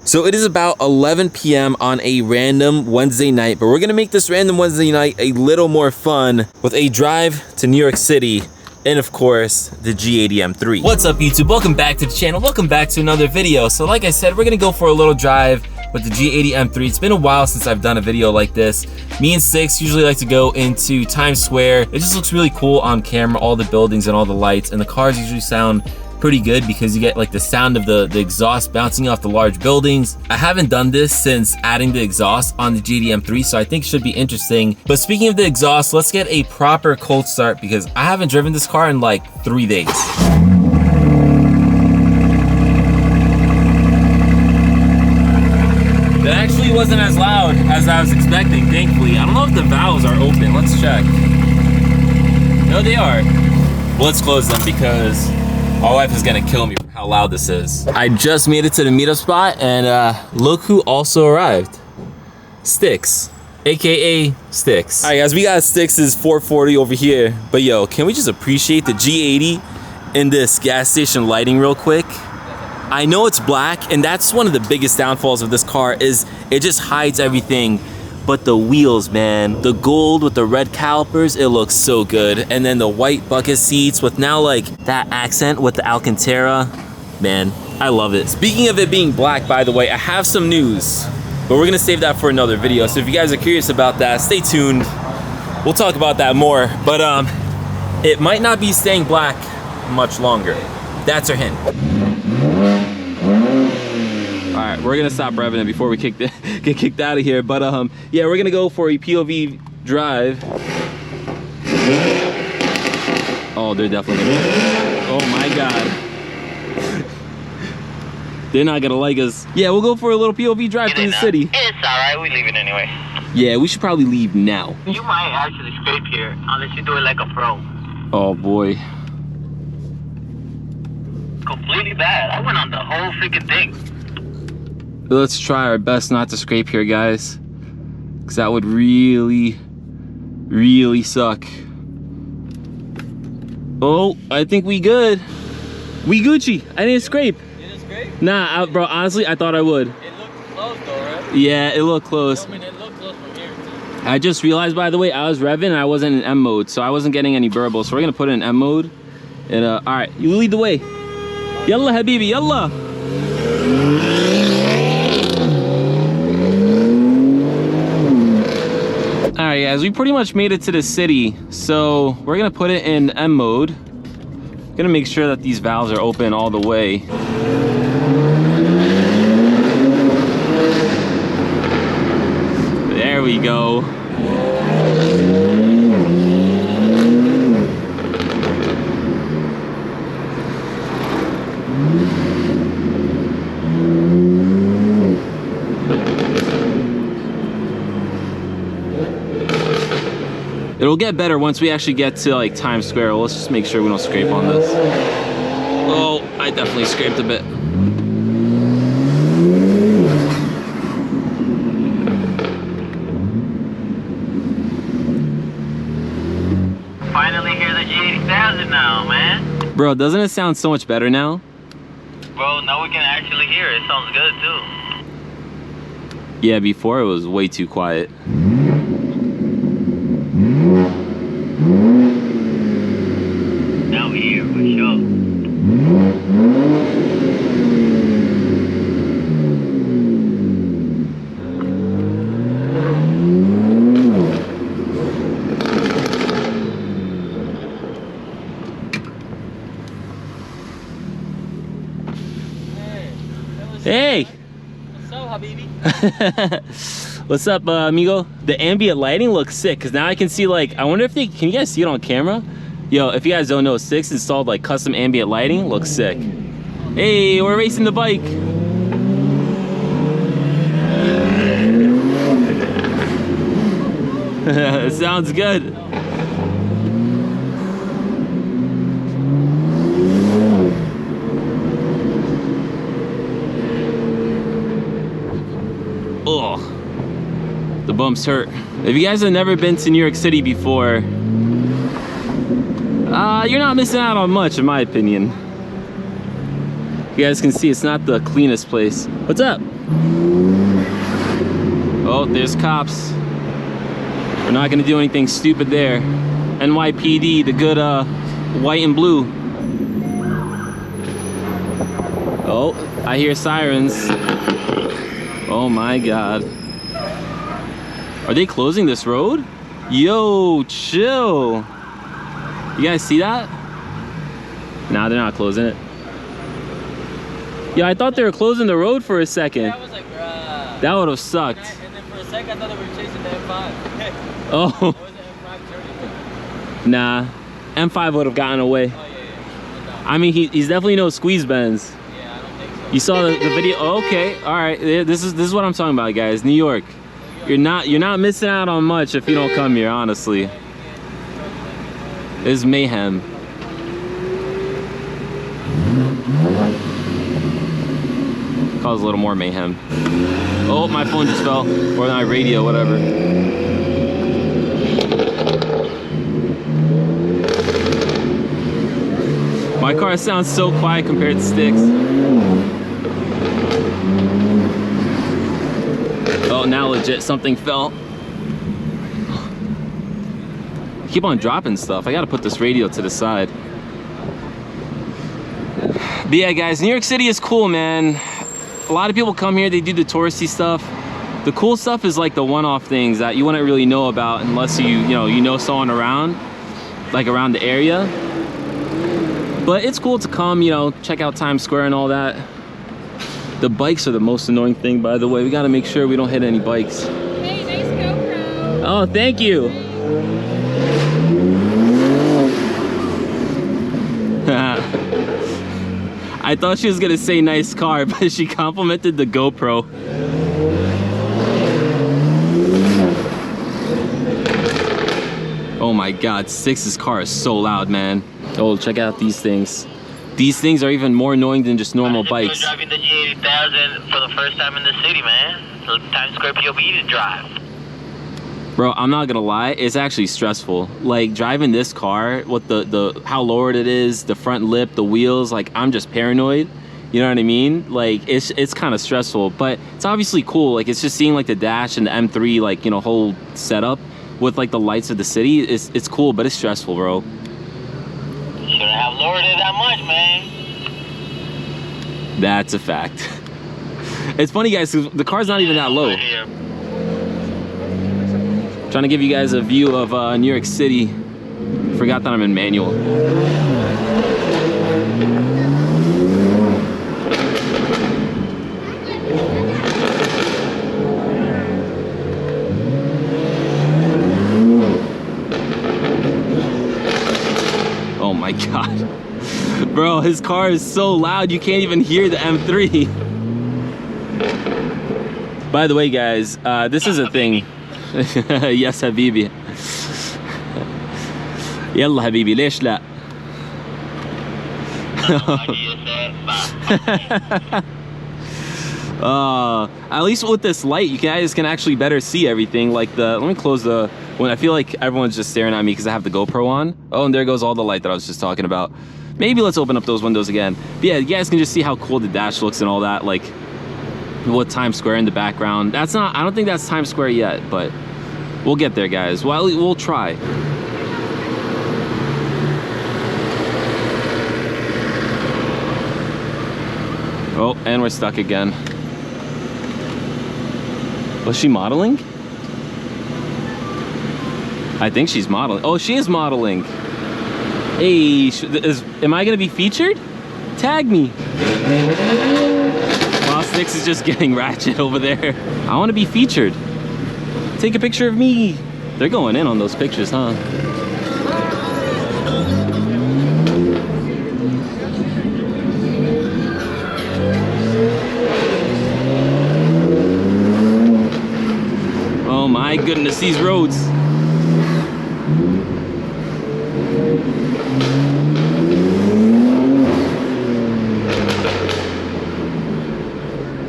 So it is about 11 p.m. on a random Wednesday night, but we're gonna make this random Wednesday night a little more fun with a drive to New York City and of course, the G80 M3. What's up YouTube? Welcome back to the channel. Welcome back to another video. So like I said, we're gonna go for a little drive with the G80 M3. It's been a while since I've done a video like this. Me and Six usually like to go into Times Square. It just looks really cool on camera, all the buildings and all the lights, and the cars usually sound pretty good because you get like the sound of the exhaust bouncing off the large buildings. I haven't done this since adding the exhaust on the G80 M3, so I think it should be interesting. But speaking of the exhaust, let's get a proper cold start because I haven't driven this car in like 3 days. That actually wasn't as loud as I was expecting, thankfully. I don't know if the valves are open. Let's check. No, they are. Well, let's close them because my wife is gonna kill me for how loud this is. I just made it to the meetup spot and look who also arrived. Sticks, AKA Sticks. All right guys, we got Sticks' 440 over here. But yo, can we just appreciate the G80 in this gas station lighting real quick? I know it's black and that's one of the biggest downfalls of this car is it just hides everything. But the wheels, man, the gold with the red calipers, it looks so good. And then the white bucket seats with now like that accent with the Alcantara, man, I love it. Speaking of it being black, by the way, I have some news, but we're gonna save that for another video. So if you guys are curious about that, stay tuned. We'll talk about that more, but it might not be staying black much longer. That's our hint. All right, we're gonna stop revving it before we get kicked out of here. But yeah, we're gonna go for a POV drive. Oh, they're definitely gonna. Oh my God. They're not gonna like us. Yeah, we'll go for a little POV drive through the city. It's all right, we leaving anyway. Yeah, we should probably leave now. You might actually scrape here unless you do it like a pro. Oh boy. Completely bad. I went on the whole freaking thing. Let's try our best not to scrape here, guys, because that would really, really suck. Oh, I think we good. We Gucci. I didn't scrape. You didn't scrape? Nah, bro, honestly, I thought I would. It looked close though, right? Yeah, it looked close. I mean, it looked close from here too. I just realized, by the way, I was revving and I wasn't in M mode, so I wasn't getting any burble. So we're gonna put it in M mode. And all right, you lead the way. Yalla, habibi, yalla. Alright guys, we pretty much made it to the city, so we're gonna put it in M mode. Gonna make sure that these valves are open all the way. There we go. It'll get better once we actually get to like Times Square. Let's just make sure we don't scrape on this. Oh, I definitely scraped a bit. Finally hear the G80,000 now, man. Bro, doesn't it sound so much better now? Bro, now we can actually hear it. It sounds good too. Yeah, before it was way too quiet. Now we hear for sure. Hey! What's up, habibi? What's up, amigo? The ambient lighting looks sick, because now I can see, like, I wonder if they, can you guys see it on camera? Yo, if you guys don't know, Six installed, like, custom ambient lighting. Looks sick. Hey, we're racing the bike. It sounds good. Ugh. The bumps hurt. If you guys have never been to New York City before, you're not missing out on much, in my opinion. You guys can see it's not the cleanest place. What's up? Oh, there's cops. We're not gonna do anything stupid there. NYPD, the good white and blue. Oh, I hear sirens. Oh my God. Are they closing this road? Yo, chill. You guys see that? Nah, they're not closing it. Yeah, I thought they were closing the road for a second. Yeah, I was like, bruh. That would have sucked. And then for a second, I thought they were chasing the M5. Oh. That was the M5 turning. Nah, M5 would have gotten away. Oh, yeah. I mean, he's definitely no squeeze Benz. Yeah, I don't think so. You saw the video. Oh, okay, all right. This is what I'm talking about, guys. New York. You're not missing out on much if you don't come here. Honestly, it's mayhem. Cause a little more mayhem. Oh, my phone just fell, or my radio, whatever. My car sounds so quiet compared to Sticks. Oh, now legit, something fell. I keep on dropping stuff. I gotta put this radio to the side. But yeah, guys, New York City is cool, man. A lot of people come here, they do the touristy stuff. The cool stuff is like the one-off things that you wouldn't really know about unless you know someone around, like around the area. But it's cool to come, check out Times Square and all that. The bikes are the most annoying thing, by the way. We gotta make sure we don't hit any bikes. Hey, nice GoPro. Oh, thank you. I thought she was gonna say nice car, but she complimented the GoPro. Oh my God, Six's car is so loud, man. Oh, check out these things. These things are even more annoying than just normal bikes. You're driving the G80 for the first time in the city, man. Times Square POV to drive. Bro, I'm not gonna lie, it's actually stressful. Like driving this car with the how lowered it is, the front lip, the wheels, like I'm just paranoid. You know what I mean? Like it's kind of stressful, but it's obviously cool. Like it's just seeing like the dash and the M3, like, whole setup with like the lights of the city. It's cool, but it's stressful, bro. Shouldn't have lowered it that much, man. That's a fact. It's funny, guys, 'cause the car's not even that low. Trying to give you guys a view of New York City. Forgot that I'm in manual. Oh my God. Bro, his car is so loud you can't even hear the M3. By the way, guys, this is a thing. Yes, Habibi. Yalla Habibi, ليش لا? At least with this light, you guys can actually better see everything. Like let me close the, when I feel like everyone's just staring at me because I have the GoPro on. Oh, and there goes all the light that I was just talking about. Maybe let's open up those windows again. But yeah, you guys can just see how cool the dash looks and all that. Like with Times Square in the background. That's not, I don't think that's Times Square yet, but we'll get there, guys. Well, we'll try. Oh, and we're stuck again. Was she modeling? I think she's modeling. Oh, she is modeling. Hey, am I gonna be featured? Tag me. Wow, Sticks is just getting ratchet over there. I wanna be featured. Take a picture of me. They're going in on those pictures, huh? Oh my goodness, these roads.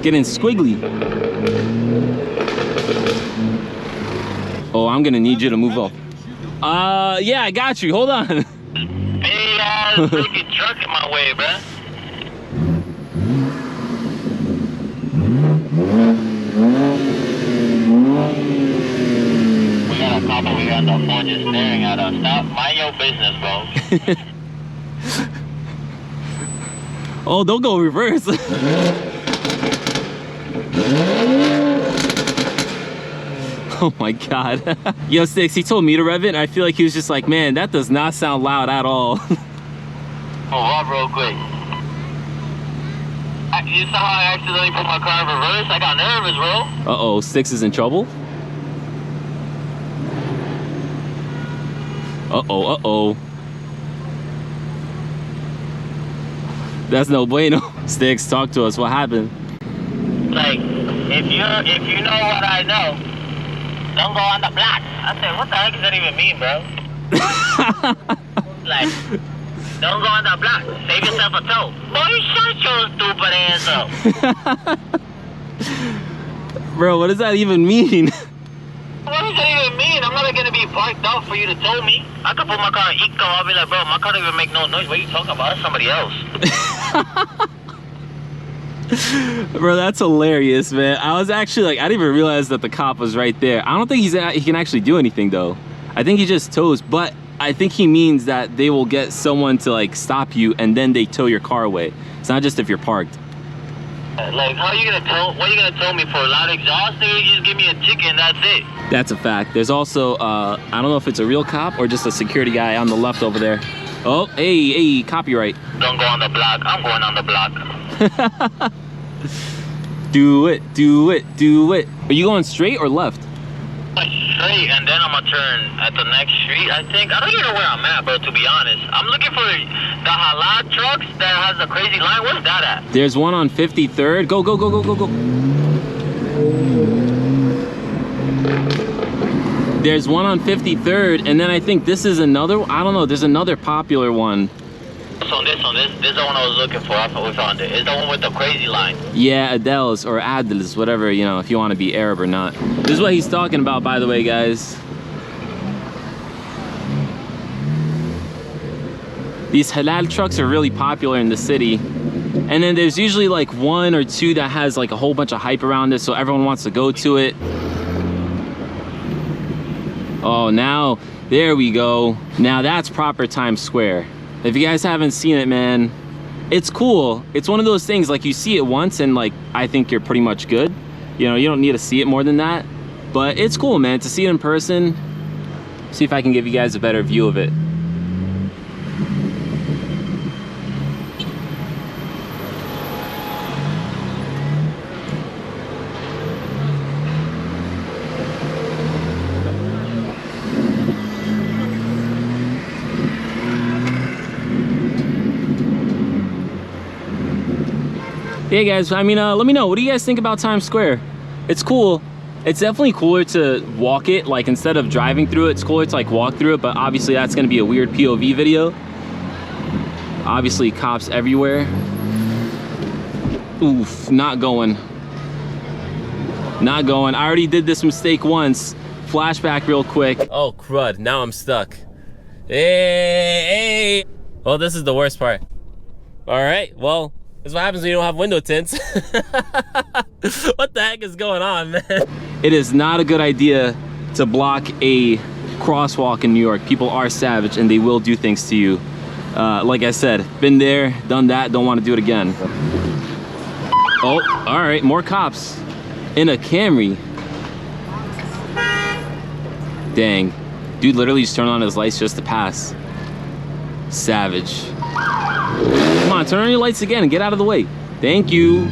Getting squiggly. Oh, I'm gonna need you to move up. Yeah, I got you. Hold on. Hey, freaking truck in my way, bruh. Stop. Mind your business, bro. Oh, don't go reverse. Oh my God. Yo, Sticks, he told me to rev it, and I feel like he was just like, man, that does not sound loud at all. Oh, up real quick. You saw how I accidentally put my car in reverse? I got nervous, bro. Uh-oh, Sticks is in trouble? Uh-oh, uh-oh. That's no bueno. Sticks, talk to us. What happened? Like, if you know what I know, don't go on the block. I said, what the heck does that even mean, bro? Like, don't go on the block. Save yourself a toe. Boy, shut your stupid ass up. Bro, what does that even mean? What does that even mean? I'm not gonna be parked out for you to tow me. I could put my car in eco. I'll be like, bro, my car don't even make no noise. What are you talking about? That's somebody else. Bro, that's hilarious, man. I was actually like, I didn't even realize that the cop was right there. I don't think he can actually do anything though. I think he just tows, but I think he means that they will get someone to like stop you and then they tow your car away. It's not just if you're parked. Like, how are you gonna tow? What are you gonna tow me for? Loud exhaust? You just give me a ticket and that's it. That's a fact. There's also, I don't know if it's a real cop or just a security guy on the left over there. Oh, hey, copyright. Don't go on the block. I'm going on the block. Do it, do it, do it. Are you going straight or left? Straight, and then I'm gonna turn at the next street, I think. I don't even know where I'm at, bro, to be honest. I'm looking for the halal trucks that has a crazy line. Where's that at? There's one on 53rd. Go, go, go, go, go, go. There's one on 53rd, and then I think this is another, I don't know, there's another popular one. This is the one I was looking for. I thought we found it. It's the one with the crazy line. Yeah, Adele's or Adels, whatever, you know, if you want to be Arab or not. This is what he's talking about, by the way, guys. These halal trucks are really popular in the city. And then there's usually like one or two that has like a whole bunch of hype around it, so everyone wants to go to it. Oh, now, there we go. Now that's proper Times Square. If you guys haven't seen it, man, it's cool. It's one of those things, like you see it once and like, I think you're pretty much good. You know, you don't need to see it more than that. But it's cool, man, to see it in person. See if I can give you guys a better view of it. Yeah, guys, I mean, let me know, what do you guys think about Times Square? It's cool. It's definitely cooler to walk it, like instead of driving through it, it's cooler to like walk through it, but obviously that's gonna be a weird POV video. Obviously cops everywhere. Oof, not going. Not going. I already did this mistake once. Flashback real quick. Oh, crud, now I'm stuck. Hey. Well, this is the worst part. All right, well, this is what happens when you don't have window tints. What the heck is going on, man? It is not a good idea to block a crosswalk in New York. People are savage and they will do things to you. Like I said, been there, done that, don't want to do it again. Oh, all right, more cops in a Camry. Dang, dude literally just turned on his lights just to pass. Savage. Come on, turn on your lights again and get out of the way. Thank you.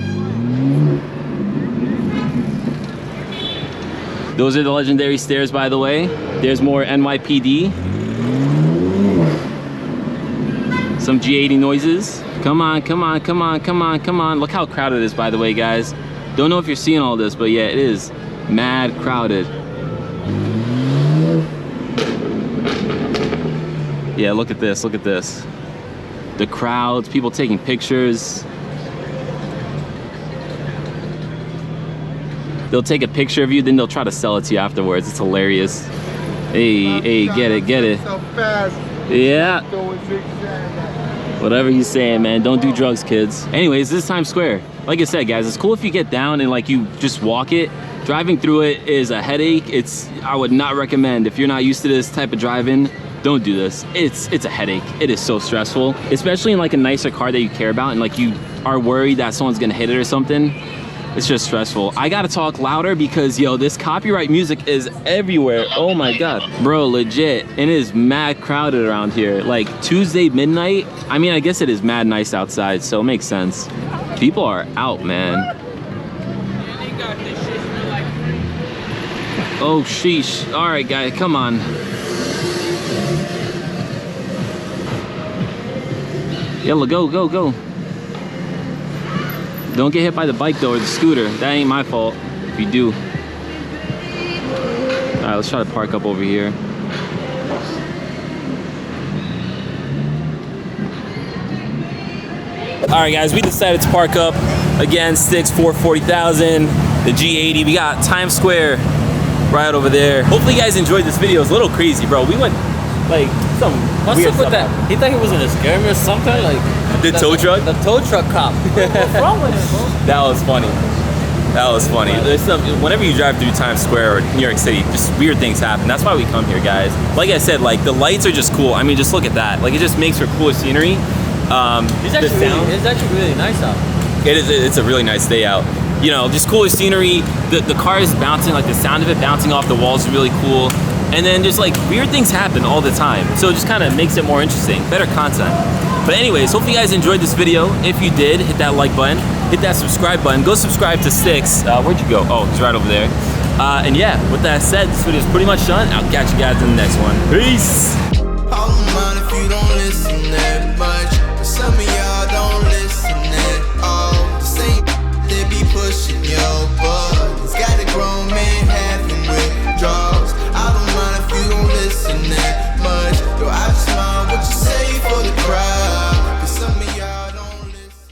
Those are the legendary stairs, by the way. There's more NYPD. Some G80 noises. Come on, come on, come on, come on, come on. Look how crowded it is, by the way, guys. Don't know if you're seeing all this, but yeah, it is mad crowded. Yeah, look at this, look at this. The crowds, people taking pictures. They'll take a picture of you, then they'll try to sell it to you afterwards. It's hilarious. Hey, get it, get it. So fast. Yeah. Whatever he's saying, man. Don't do drugs, kids. Anyways, this is Times Square. Like I said, guys, it's cool if you get down and like you just walk it. Driving through it is a headache. I would not recommend if you're not used to this type of driving. Don't do this. It's a headache. It is so stressful, especially in like a nicer car that you care about and like you are worried that someone's gonna hit it or something. It's just stressful. I gotta talk louder because yo, this copyright music is everywhere. Oh my God. Bro, legit. It is mad crowded around here. Like Tuesday midnight. I mean, I guess it is mad nice outside, so it makes sense. People are out, man. Oh, sheesh. All right, guys, come on. Yalla, go, go, go. Don't get hit by the bike though, or the scooter. That ain't my fault if you do. All right, let's try to park up over here. All right, guys, we decided to park up again. Sticks 440,000. The G80. We got Times Square right over there. Hopefully, you guys enjoyed this video. It's a little crazy, bro. We went like some What's weird up with stuff that? happened. He thought he was gonna scare me or something. Like The tow truck? The tow truck cop. What's wrong with him, bro? That was funny. That was funny. There's some, whenever you drive through Times Square or New York City, just weird things happen. That's why we come here, guys. Like I said, like the lights are just cool. I mean, just look at that. Like it just makes for cooler scenery. It's actually really nice out. It's a really nice day out. You know, just cooler scenery. The car is bouncing, like the sound of it bouncing off the walls is really cool. And then just like weird things happen all the time. So it just kind of makes it more interesting, better content. But anyways, hopefully you guys enjoyed this video. If you did, hit that like button, hit that subscribe button. Go subscribe to Sticks. Where'd you go? Oh, he's right over there. And yeah, with that said, this video is pretty much done. I'll catch you guys in the next one. Peace.